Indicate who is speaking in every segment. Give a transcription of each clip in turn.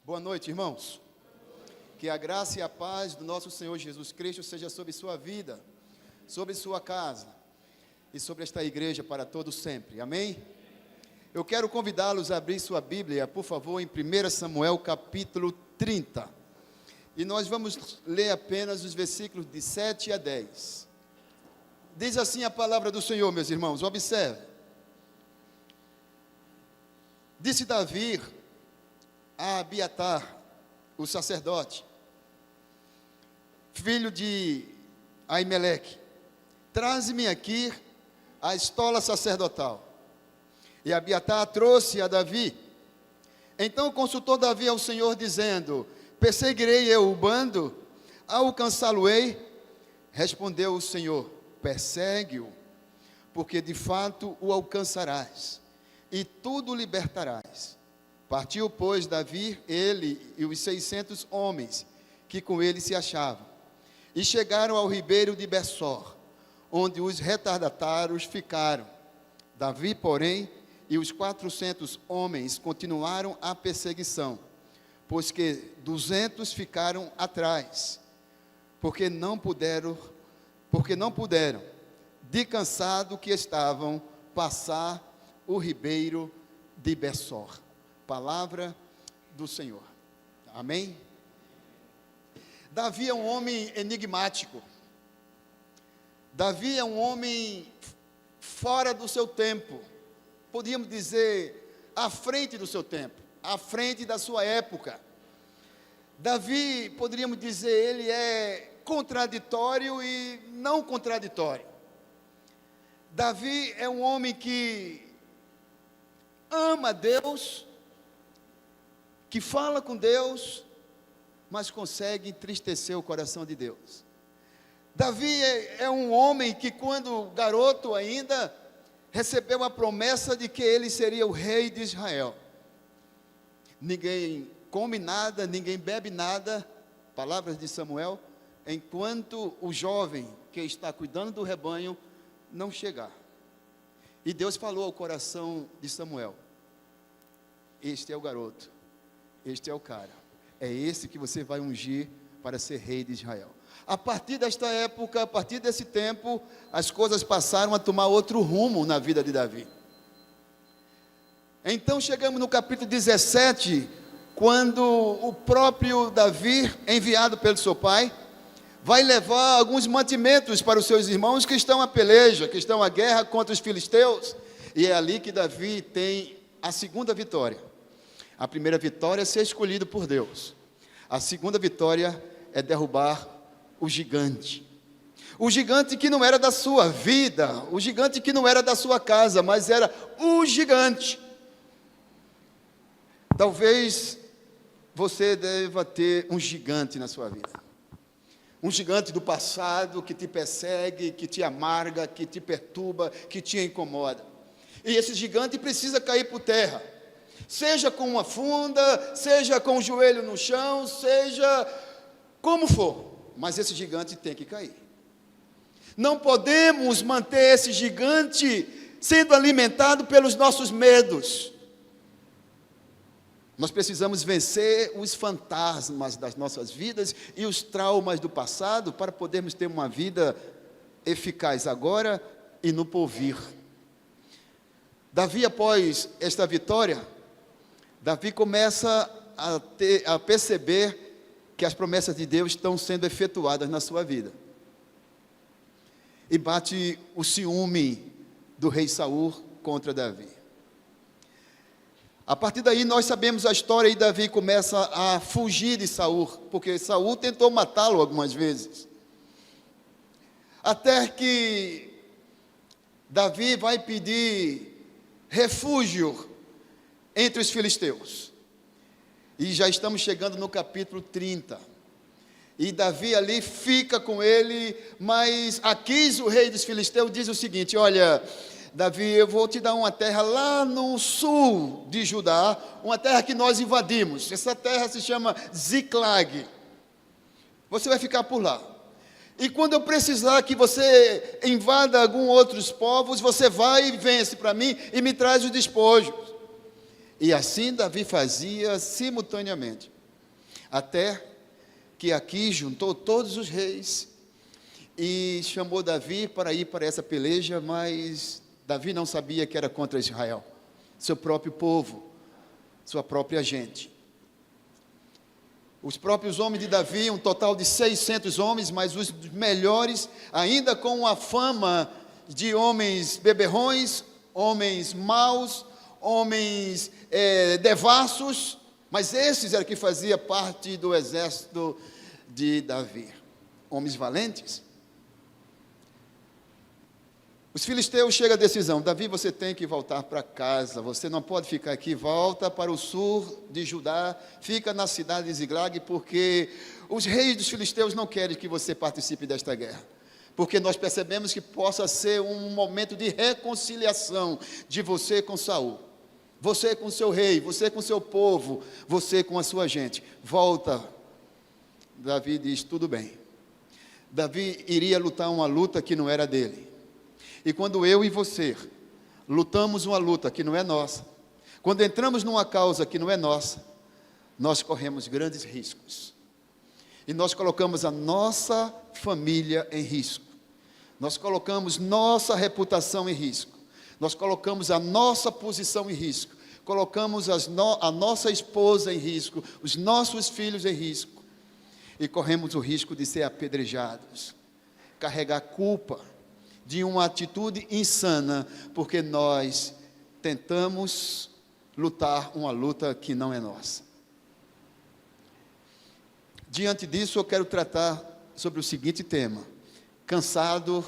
Speaker 1: Boa noite, irmãos. Que a graça e a paz do nosso Senhor Jesus Cristo seja sobre sua vida, sobre sua casa e sobre esta igreja para todos sempre. Amém? Eu quero convidá-los a abrir sua Bíblia, por favor, em 1 Samuel capítulo 30. E nós vamos ler apenas os versículos de 7 a 10. Diz assim a palavra do Senhor, meus irmãos, observe. Disse Davi a Abiatar, o sacerdote, filho de Aimeleque: traze-me aqui a estola sacerdotal. E Abiatar trouxe a Davi. Então consultou Davi ao Senhor, dizendo: perseguirei eu o bando? Alcançá-lo-ei? Respondeu o Senhor: persegue-o, porque de fato o alcançarás, e tudo libertarás. Partiu, pois, Davi, ele e os 600 homens que com ele se achavam, e chegaram ao ribeiro de Besor, onde os retardatários ficaram. Davi, porém, e os 400 homens continuaram a perseguição, pois que 200 ficaram atrás, porque não puderam, de cansado que estavam, passar o ribeiro de Besor. Palavra do Senhor. Amém? Davi é um homem enigmático. Davi é um homem fora do seu tempo. Podíamos dizer, à frente do seu tempo, à frente da sua época. Davi, poderíamos dizer, ele é contraditório e não contraditório. Davi é um homem que ama Deus, que fala com Deus, mas consegue entristecer o coração de Deus. Davi é um homem que, quando garoto ainda, recebeu a promessa de que ele seria o rei de Israel. Ninguém come nada, ninguém bebe nada, palavras de Samuel, enquanto o jovem que está cuidando do rebanho não chegar. E Deus falou ao coração de Samuel: este é o garoto, este é o cara, é esse que você vai ungir para ser rei de Israel. A partir desta época, a partir desse tempo, as coisas passaram a tomar outro rumo na vida de Davi. Então chegamos no capítulo 17, quando o próprio Davi, enviado pelo seu pai, vai levar alguns mantimentos para os seus irmãos que estão à peleja, que estão à guerra contra os filisteus. E é ali que Davi tem a segunda vitória. A primeira vitória é ser escolhido por Deus. A segunda vitória é derrubar o gigante. O gigante que não era da sua vida, o gigante que não era da sua casa, mas era o gigante. Talvez você deva ter um gigante na sua vida. Um gigante do passado que te persegue, que te amarga, que te perturba, que te incomoda. E esse gigante precisa cair por terra. Seja com uma funda, seja com o joelho no chão, seja como for, mas esse gigante tem que cair. Não podemos manter esse gigante sendo alimentado pelos nossos medos. Nós precisamos vencer os fantasmas das nossas vidas e os traumas do passado para podermos ter uma vida eficaz agora e no porvir. Davi, após esta vitória, Davi começa a perceber que as promessas de Deus estão sendo efetuadas na sua vida. E bate o ciúme do rei Saul contra Davi. A partir daí nós sabemos a história, e Davi começa a fugir de Saul, porque Saul tentou matá-lo algumas vezes. Até que Davi vai pedir refúgio entre os filisteus. E já estamos chegando no capítulo 30. E Davi ali fica com ele, mas Aquis, o rei dos filisteus, diz o seguinte: olha, Davi, eu vou te dar uma terra lá no sul de Judá, uma terra que nós invadimos. Essa terra se chama Ziclag. Você vai ficar por lá. E quando eu precisar que você invada alguns outros povos, você vai e vence para mim e me traz os despojos. E assim Davi fazia simultaneamente. Até que Aqui juntou todos os reis e chamou Davi para ir para essa peleja, mas Davi não sabia que era contra Israel, seu próprio povo, sua própria gente. Os próprios homens de Davi, um total de 600 homens, mas os melhores, ainda com a fama de homens beberrões, homens maus, homens devassos, mas esses eram que faziam parte do exército de Davi, homens valentes. Os filisteus chegam à decisão: Davi, você tem que voltar para casa, você não pode ficar aqui, volta para o sul de Judá, fica na cidade de Ziglag, porque os reis dos filisteus não querem que você participe desta guerra, porque nós percebemos que possa ser um momento de reconciliação de você com Saul, você com seu rei, você com seu povo, você com a sua gente, volta. Davi diz: tudo bem. Davi iria lutar uma luta que não era dele. E quando eu e você lutamos uma luta que não é nossa, quando entramos numa causa que não é nossa, nós corremos grandes riscos. E nós colocamos a nossa família em risco. Nós colocamos nossa reputação em risco. Nós colocamos a nossa posição em risco. Colocamos a nossa esposa em risco, os nossos filhos em risco. E corremos o risco de ser apedrejados, carregar culpa de uma atitude insana, porque nós tentamos lutar uma luta que não é nossa. Diante disso, eu quero tratar sobre o seguinte tema: cansado,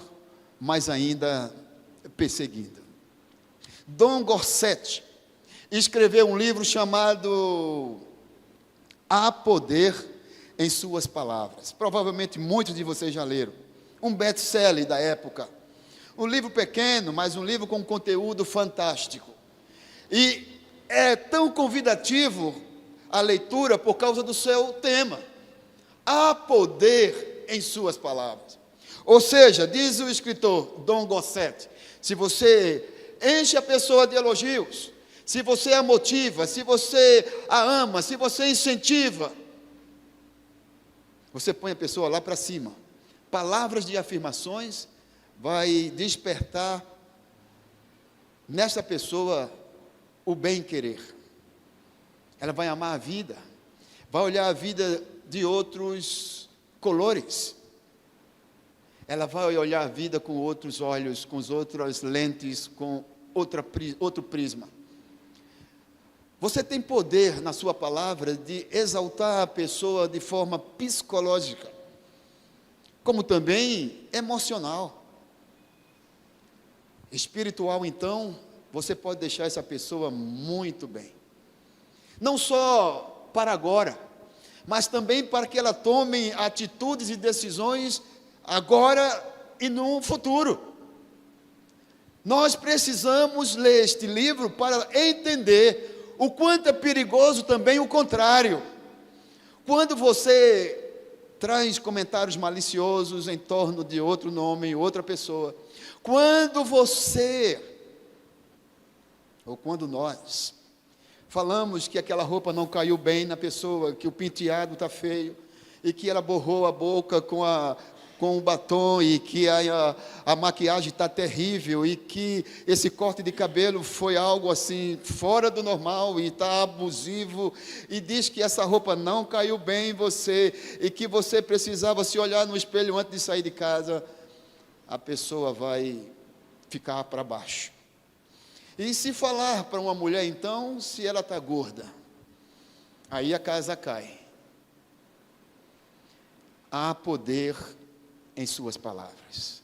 Speaker 1: mas ainda perseguindo. Dom Gorset escreveu um livro chamado Há Poder em Suas Palavras. Provavelmente muitos de vocês já leram. Um best-seller da época. Um livro pequeno, mas um livro com conteúdo fantástico. E é tão convidativo a leitura por causa do seu tema. Há poder em suas palavras. Ou seja, diz o escritor Dom Gorset, se você enche a pessoa de elogios, se você a motiva, se você a ama, se você incentiva, você põe a pessoa lá para cima. Palavras de afirmações vai despertar nessa pessoa o bem-querer. Ela vai amar a vida, vai olhar a vida de outros colores. Ela vai olhar a vida com outros olhos, com outras lentes, com outro prisma. Você tem poder na sua palavra de exaltar a pessoa de forma psicológica, como também emocional. Espiritual, então, você pode deixar essa pessoa muito bem. Não só para agora, mas também para que ela tome atitudes e decisões agora e no futuro. Nós precisamos ler este livro para entender o quanto é perigoso também o contrário. Quando você traz comentários maliciosos em torno de outro nome, outra pessoa, quando você, ou quando nós, falamos que aquela roupa não caiu bem na pessoa, que o penteado está feio, e que ela borrou a boca com o batom, e que a maquiagem está terrível, e que esse corte de cabelo foi algo assim, fora do normal, e está abusivo, e diz que essa roupa não caiu bem em você, e que você precisava se olhar no espelho antes de sair de casa, a pessoa vai ficar para baixo. E se falar para uma mulher, então, se ela está gorda, aí a casa cai. Há poder em suas palavras.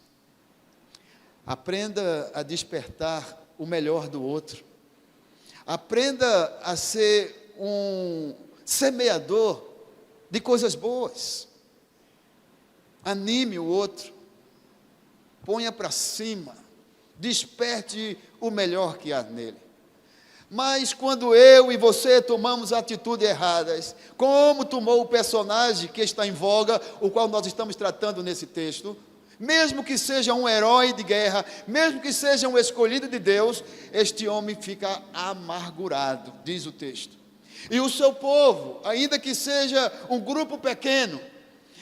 Speaker 1: Aprenda a despertar o melhor do outro. Aprenda a ser um semeador de coisas boas. Anime o outro. Ponha para cima. Desperte o melhor que há nele. Mas quando eu e você tomamos atitudes erradas, como tomou o personagem que está em voga, o qual nós estamos tratando nesse texto, mesmo que seja um herói de guerra, mesmo que seja um escolhido de Deus, este homem fica amargurado, diz o texto. E o seu povo, ainda que seja um grupo pequeno,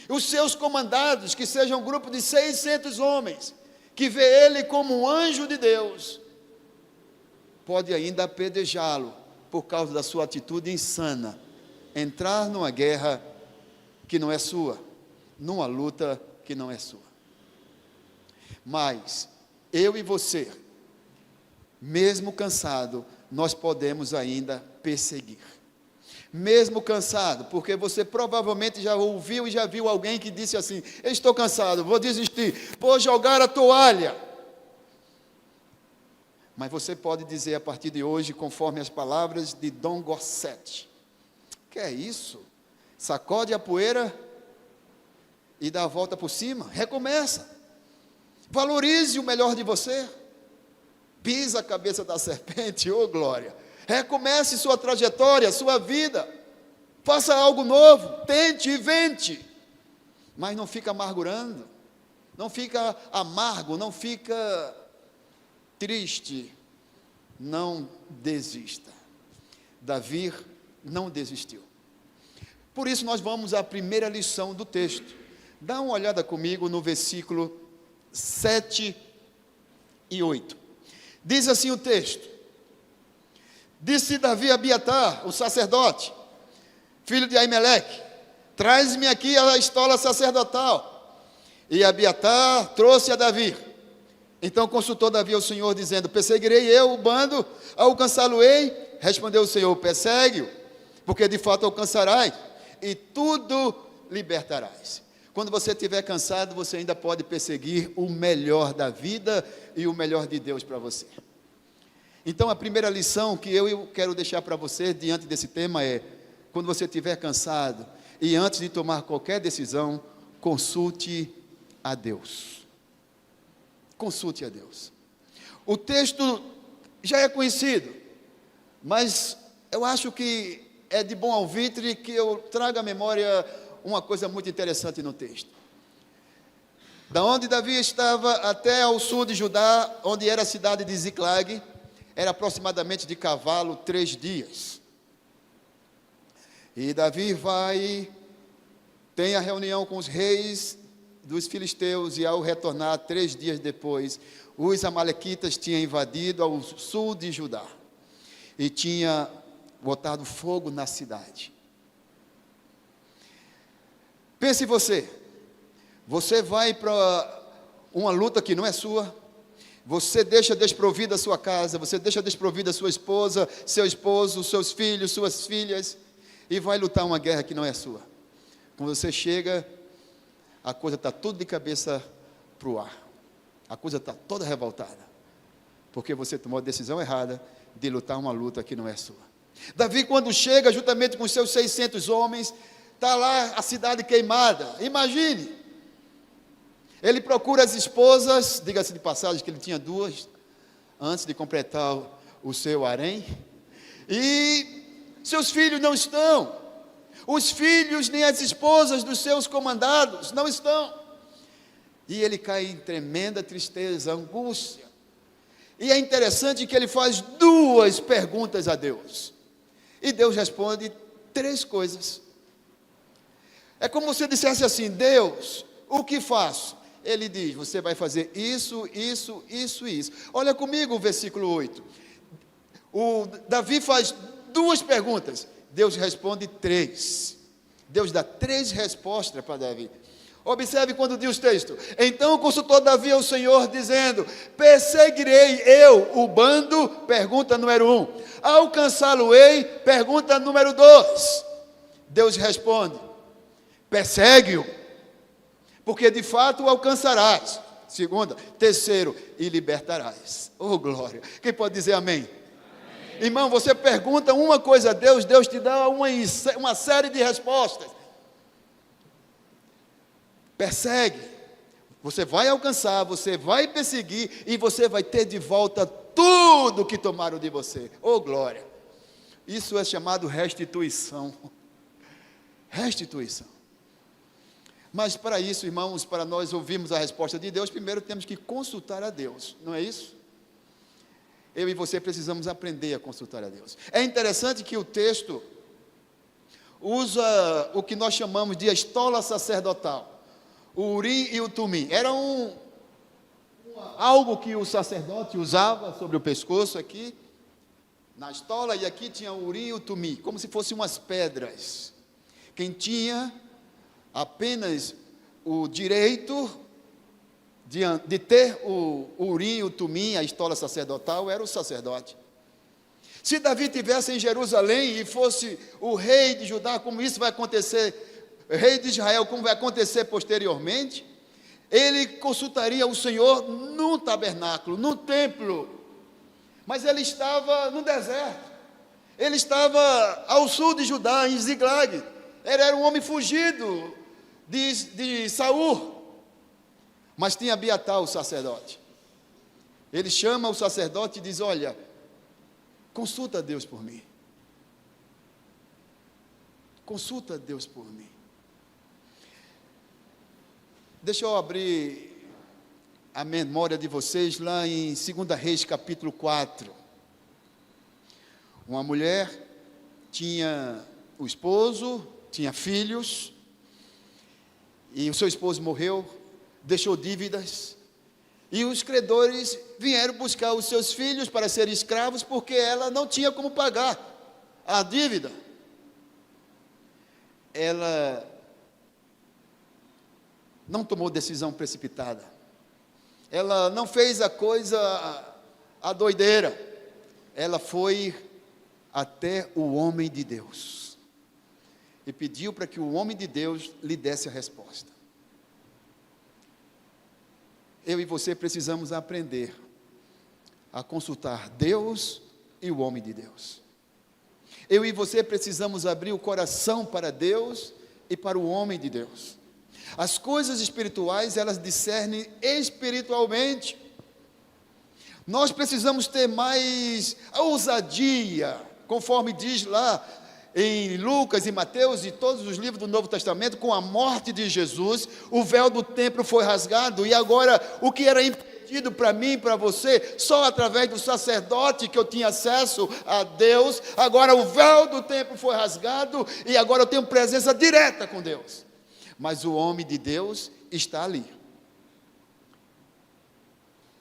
Speaker 1: os seus comandados, que sejam um grupo de 600 homens, que vê ele como um anjo de Deus, pode ainda apedrejá-lo por causa da sua atitude insana, entrar numa guerra que não é sua, numa luta que não é sua. Mas eu e você, mesmo cansado, nós podemos ainda perseguir. Mesmo cansado, porque você provavelmente já ouviu e já viu alguém que disse assim: eu estou cansado, vou desistir, vou jogar a toalha. Mas você pode dizer a partir de hoje, conforme as palavras de Dom Gosset: que é isso? Sacode a poeira e dá a volta por cima, recomeça, valorize o melhor de você, pisa a cabeça da serpente, ô glória, recomece sua trajetória, sua vida, faça algo novo, tente, invente, mas não fica amargurando, não fica amargo, não fica triste, não desista. Davi não desistiu. Por isso nós vamos à primeira lição do texto. Dá uma olhada comigo no versículo 7 e 8. Diz assim o texto: disse Davi a Abiatar, o sacerdote, filho de Aimeleque: traz-me aqui a estola sacerdotal. E Abiatar trouxe a Davi. Então consultou Davi ao Senhor, dizendo: perseguirei eu o bando, alcançá-lo-ei? Respondeu o Senhor: persegue-o, porque de fato alcançarás, e tudo libertarás. Quando você estiver cansado, você ainda pode perseguir o melhor da vida e o melhor de Deus para você. Então a primeira lição que eu quero deixar para você diante desse tema é: quando você estiver cansado e antes de tomar qualquer decisão, consulte a Deus. Consulte a Deus. O texto já é conhecido, mas eu acho que é de bom alvitre que eu traga à memória uma coisa muito interessante no texto. Da onde Davi estava até ao sul de Judá, onde era a cidade de Ziclag, era aproximadamente de cavalo 3 dias. E Davi tem a reunião com os reis dos filisteus, e ao retornar 3 dias depois, os amalequitas tinham invadido ao sul de Judá e tinha botado fogo na cidade. Pense você vai para uma luta que não é sua, você deixa desprovida a sua casa, você deixa desprovida a sua esposa, seu esposo, seus filhos, suas filhas, e vai lutar uma guerra que não é sua. Quando você chega, a coisa está tudo de cabeça para o ar, a coisa está toda revoltada, porque você tomou a decisão errada de lutar uma luta que não é sua. Davi, quando chega, juntamente com seus 600 homens, está lá a cidade queimada. Imagine, ele procura as esposas, diga-se de passagem que ele tinha 2, antes de completar o seu harém, e seus filhos não estão, os filhos nem as esposas dos seus comandados não estão, e ele cai em tremenda tristeza, angústia, e é interessante que ele faz 2 perguntas a Deus, e Deus responde 3 coisas. É como se dissesse assim: Deus, o que faço? Ele diz: você vai fazer isso, isso, isso e isso. Olha comigo o versículo 8. O Davi faz 2 perguntas, Deus responde 3. Deus dá 3 respostas para Davi. Observe quando diz o texto: então consultou Davi ao Senhor, dizendo: perseguirei eu o bando? Pergunta número 1. Alcançá-lo-ei? Pergunta número 2. Deus responde: persegue-o, porque de fato o alcançarás. Segunda. Terceiro, e libertarás. Oh glória, quem pode dizer amém? Amém. Irmão, você pergunta uma coisa a Deus, Deus te dá uma série de respostas. Persegue, você vai alcançar, você vai perseguir, e você vai ter de volta tudo que tomaram de você. Oh glória, isso é chamado restituição. Restituição. Mas para isso, irmãos, para nós ouvirmos a resposta de Deus, primeiro temos que consultar a Deus, não é isso? Eu e você precisamos aprender a consultar a Deus. É interessante que o texto usa o que nós chamamos de estola sacerdotal, o Urim e o Tumim. Era algo que o sacerdote usava sobre o pescoço aqui, na estola, e aqui tinha o Urim e o Tumim, como se fossem umas pedras. Quem tinha apenas o direito de ter o Urim e o Tumim, a estola sacerdotal, era o sacerdote. Se Davi estivesse em Jerusalém e fosse o rei de Judá, como isso vai acontecer, rei de Israel, como vai acontecer posteriormente, ele consultaria o Senhor no tabernáculo, no templo. Mas ele estava no deserto, ele estava ao sul de Judá, em Ziglag. Ele era um homem fugido de Saul, mas tinha Abiatar, o sacerdote. Ele chama o sacerdote e diz: olha, consulta Deus por mim. Consulta Deus por mim. Deixa eu abrir a memória de vocês lá em 2 Reis, capítulo 4. Uma mulher tinha o esposo, tinha filhos, e o seu esposo morreu, deixou dívidas, e os credores vieram buscar os seus filhos para serem escravos, porque ela não tinha como pagar a dívida. Ela não tomou decisão precipitada, ela não fez a coisa a doideira, ela foi até o homem de Deus e pediu para que o homem de Deus lhe desse a resposta. Eu e você precisamos aprender a consultar Deus e o homem de Deus. Eu e você precisamos abrir o coração para Deus e para o homem de Deus. As coisas espirituais, elas discernem espiritualmente. Nós precisamos ter mais ousadia, conforme diz lá em Lucas e Mateus e todos os livros do Novo Testamento. Com a morte de Jesus, o véu do templo foi rasgado, e agora o que era impedido para mim e para você, só através do sacerdote que eu tinha acesso a Deus, agora o véu do templo foi rasgado, e agora eu tenho presença direta com Deus. Mas o homem de Deus está ali.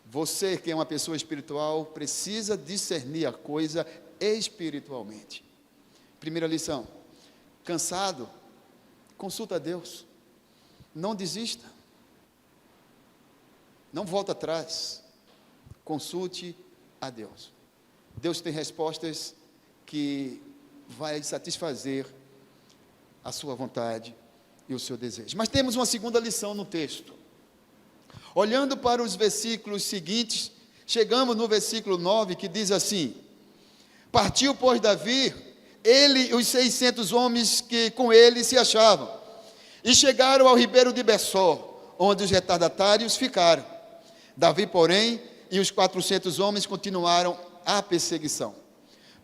Speaker 1: Você que é uma pessoa espiritual precisa discernir a coisa espiritualmente. Primeira lição: cansado, consulta a Deus, não desista, não volta atrás, consulte a Deus. Deus tem respostas que vai satisfazer a sua vontade e o seu desejo. Mas temos uma segunda lição no texto. Olhando para os versículos seguintes, chegamos no versículo 9, que diz assim: partiu, pois, Davi, ele e os 600 homens que com ele se achavam, e chegaram ao ribeiro de Bessor, onde os retardatários ficaram. Davi, porém, e os 400 homens continuaram a perseguição,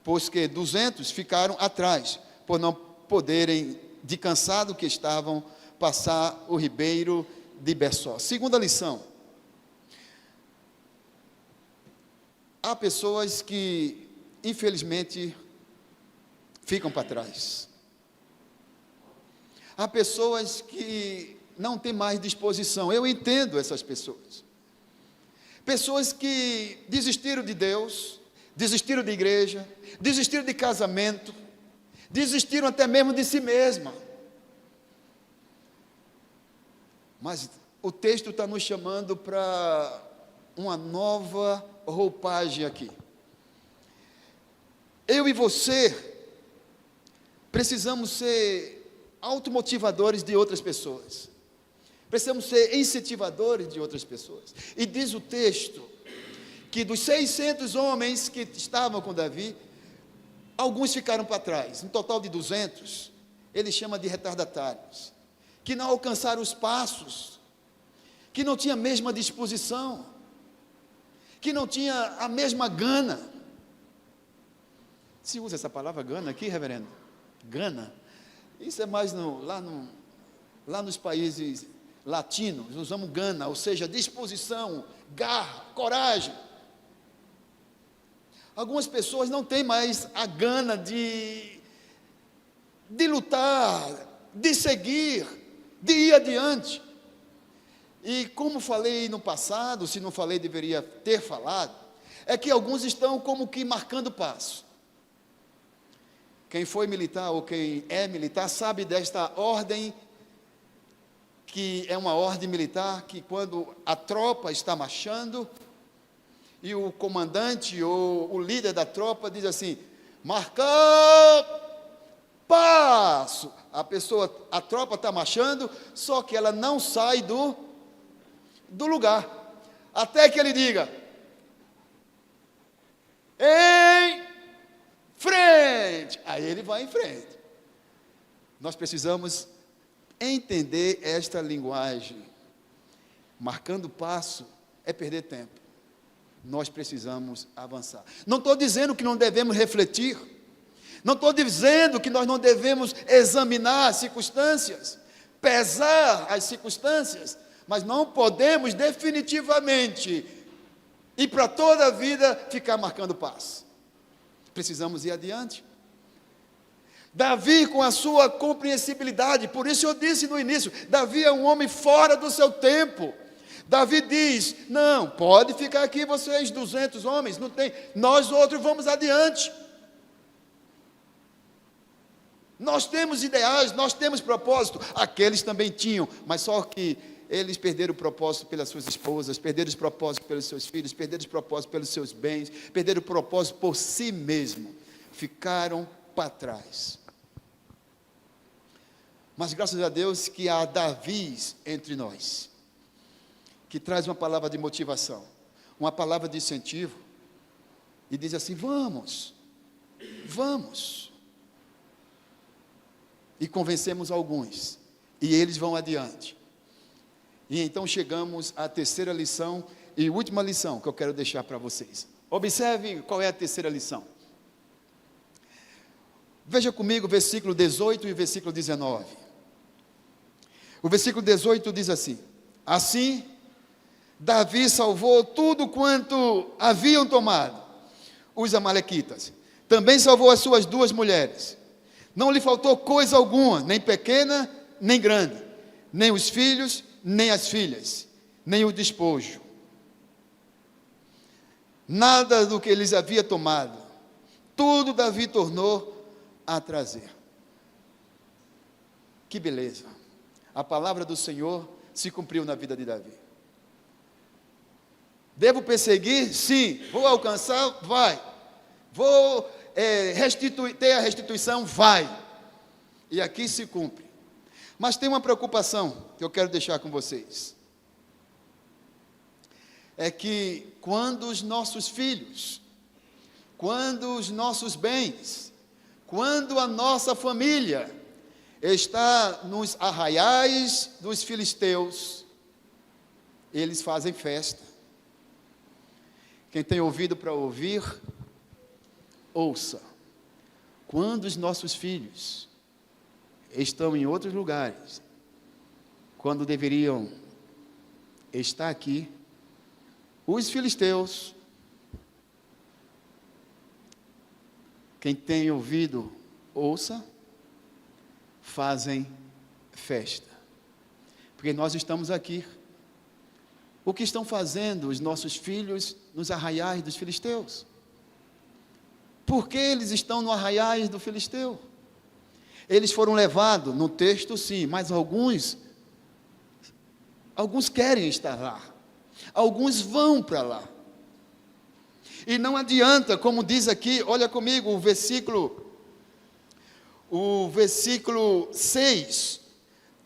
Speaker 1: pois que 200 ficaram atrás, por não poderem, de cansado que estavam, passar o ribeiro de Bessor. Segunda lição: há pessoas que, infelizmente, ficam para trás. Há pessoas que não têm mais disposição. Eu entendo essas pessoas. Pessoas que desistiram de Deus, desistiram de igreja, desistiram de casamento, desistiram até mesmo de si mesma. Mas o texto está nos chamando para uma nova roupagem aqui. Eu e você precisamos ser automotivadores de outras pessoas. Precisamos ser incentivadores de outras pessoas. E diz o texto que dos 600 homens que estavam com Davi, alguns ficaram para trás. Um total de 200, ele chama de retardatários, que não alcançaram os passos, que não tinham a mesma disposição, que não tinha a mesma gana. Se usa essa palavra gana aqui, reverendo? Gana? Isso é mais lá nos países latinos, usamos gana, ou seja, disposição, garra, coragem. Algumas pessoas não têm mais a gana de de lutar, de seguir, de ir adiante. E como falei no passado, se não falei, deveria ter falado, é que alguns estão como que marcando passo. Quem foi militar ou quem é militar sabe desta ordem, que é uma ordem militar, que quando a tropa está marchando, e o comandante ou o líder da tropa diz assim: marcar passo. A tropa está marchando, só que ela não sai do lugar, até que ele diga: em frente. Aí ele vai em frente. Nós precisamos entender esta linguagem. Marcando passo é perder tempo. Nós precisamos avançar. Não estou dizendo que não devemos refletir, não estou dizendo que nós não devemos examinar as circunstâncias, pesar as circunstâncias, mas não podemos definitivamente e para toda a vida ficar marcando passo. Precisamos ir adiante. Davi, com a sua compreensibilidade, por isso eu disse no início, Davi é um homem fora do seu tempo. Davi diz: não, pode ficar aqui vocês 200 homens, não tem, nós outros vamos adiante. Nós temos ideais, nós temos propósito. Aqueles também tinham, mas só que eles perderam o propósito pelas suas esposas, perderam o propósito pelos seus filhos, perderam o propósito pelos seus bens, perderam o propósito por si mesmo, ficaram para trás. Mas graças a Deus que há Davis entre nós, que traz uma palavra de motivação, uma palavra de incentivo, e diz assim: vamos, e convencemos alguns, e eles vão adiante. E então chegamos à terceira lição e última lição que eu quero deixar para vocês. Observe qual é a terceira lição. Veja comigo o versículo 18 e o versículo 19. O versículo 18 diz assim: assim, Davi salvou tudo quanto haviam tomado os amalequitas. Também salvou as suas 2 mulheres. Não lhe faltou coisa alguma, nem pequena, nem grande, nem os filhos, nem as filhas, nem o despojo. Nada do que eles havia tomado, tudo Davi tornou a trazer. Que beleza! A palavra do Senhor se cumpriu na vida de Davi. Devo perseguir? Sim. Vou alcançar? Vai. Vou ter a restituição? Vai. E aqui se cumpre. Mas tem uma preocupação que eu quero deixar com vocês. É que quando os nossos filhos, quando os nossos bens, quando a nossa família está nos arraiais dos filisteus, eles fazem festa. Quem tem ouvido para ouvir, ouça. Quando os nossos filhos estão em outros lugares, quando deveriam estar aqui, os filisteus, quem tem ouvido, ouça, fazem festa, porque nós estamos aqui. O que estão fazendo os nossos filhos nos arraiais dos filisteus? Por que eles estão no arraiais do filisteu? Eles foram levados, no texto sim, mas alguns querem estar lá, alguns vão para lá, e não adianta, como diz aqui, olha comigo o versículo 6,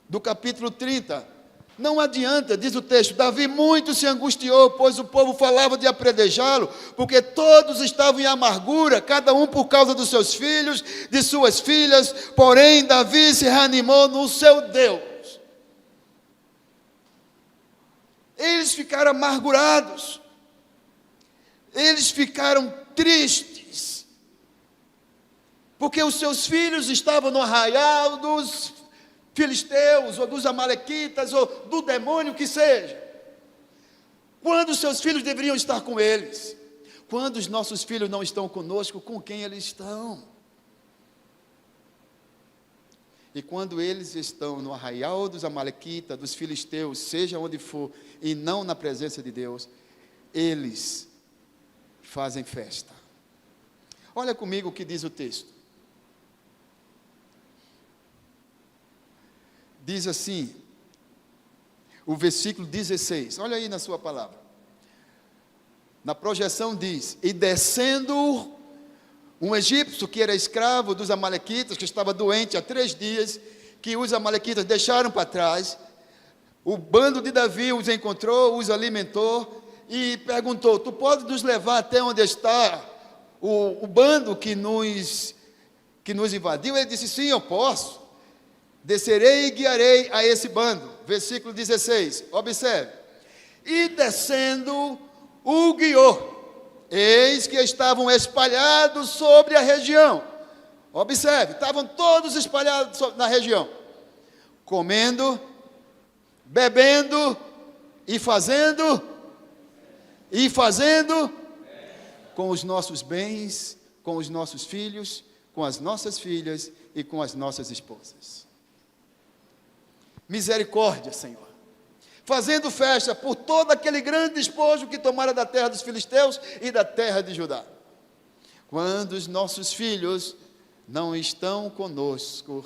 Speaker 1: do capítulo 30, não adianta, diz o texto, Davi muito se angustiou, pois o povo falava de apredejá-lo, porque todos estavam em amargura, cada um por causa dos seus filhos, de suas filhas, porém Davi se reanimou no seu Deus. Eles ficaram amargurados, eles ficaram tristes, porque os seus filhos estavam no arraial dos filisteus, ou dos amalequitas, ou do demônio que seja. Quando os seus filhos deveriam estar com eles? Quando os nossos filhos não estão conosco, com quem eles estão? E quando eles estão no arraial dos amalequitas, dos filisteus, seja onde for, e não na presença de Deus, eles fazem festa. Olha comigo o que diz o texto. Diz assim, o versículo 16, olha aí na sua palavra. Na projeção diz: e descendo um egípcio que era escravo dos amalequitas, que estava doente há 3 dias, que os amalequitas deixaram para trás, o bando de Davi os encontrou, os alimentou, e perguntou: tu pode nos levar até onde está o bando que nos invadiu? Ele disse: sim, eu posso. Descerei e guiarei a esse bando. Versículo 16, observe. E descendo o guiou, eis que estavam espalhados sobre a região. Observe, estavam todos espalhados na região, comendo, bebendo e fazendo com os nossos bens, com os nossos filhos, com as nossas filhas e com as nossas esposas. Misericórdia, Senhor. Fazendo festa por todo aquele grande despojo que tomara da terra dos filisteus e da terra de Judá. Quando os nossos filhos não estão conosco,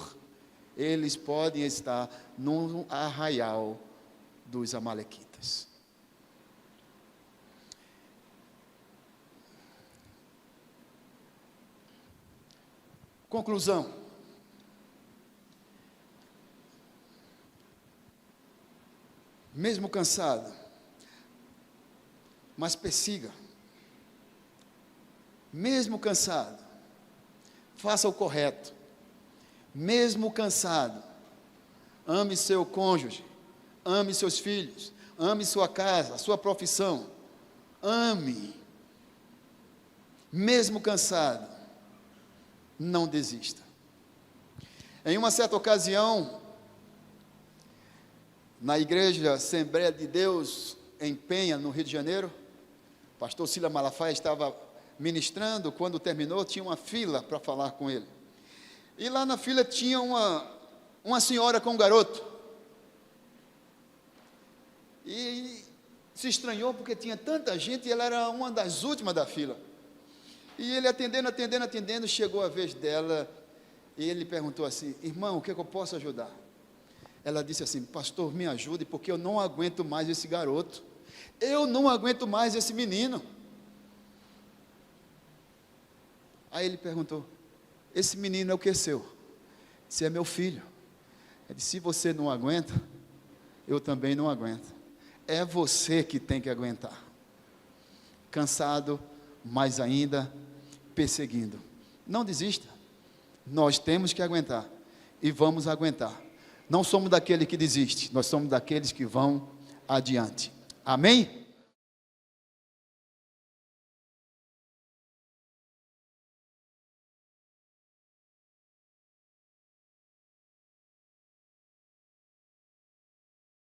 Speaker 1: eles podem estar no arraial dos amalequitas. Conclusão. Mesmo cansado, mas persiga. Mesmo cansado, faça o correto. Mesmo cansado, ame seu cônjuge, ame seus filhos, ame sua casa, sua profissão. Ame. Mesmo cansado, não desista. Em uma certa ocasião, na igreja Assembleia de Deus, em Penha, no Rio de Janeiro, o pastor Silas Malafaia estava ministrando. Quando terminou, tinha uma fila para falar com ele. E lá na fila tinha uma senhora com um garoto. E se estranhou porque tinha tanta gente e ela era uma das últimas da fila. E ele atendendo, chegou a vez dela e ele perguntou assim: irmão, o que eu posso ajudar? Ela disse assim: pastor, me ajude, porque eu não aguento mais esse garoto, eu não aguento mais esse menino. Aí ele perguntou: esse menino é o que seu? Disse: é meu filho. Ele disse: se você não aguenta, eu também não aguento. É você que tem que aguentar. Cansado, mas ainda perseguindo. Não desista. Nós temos que aguentar e vamos aguentar. Não somos daquele que desiste, nós somos daqueles que vão adiante. Amém?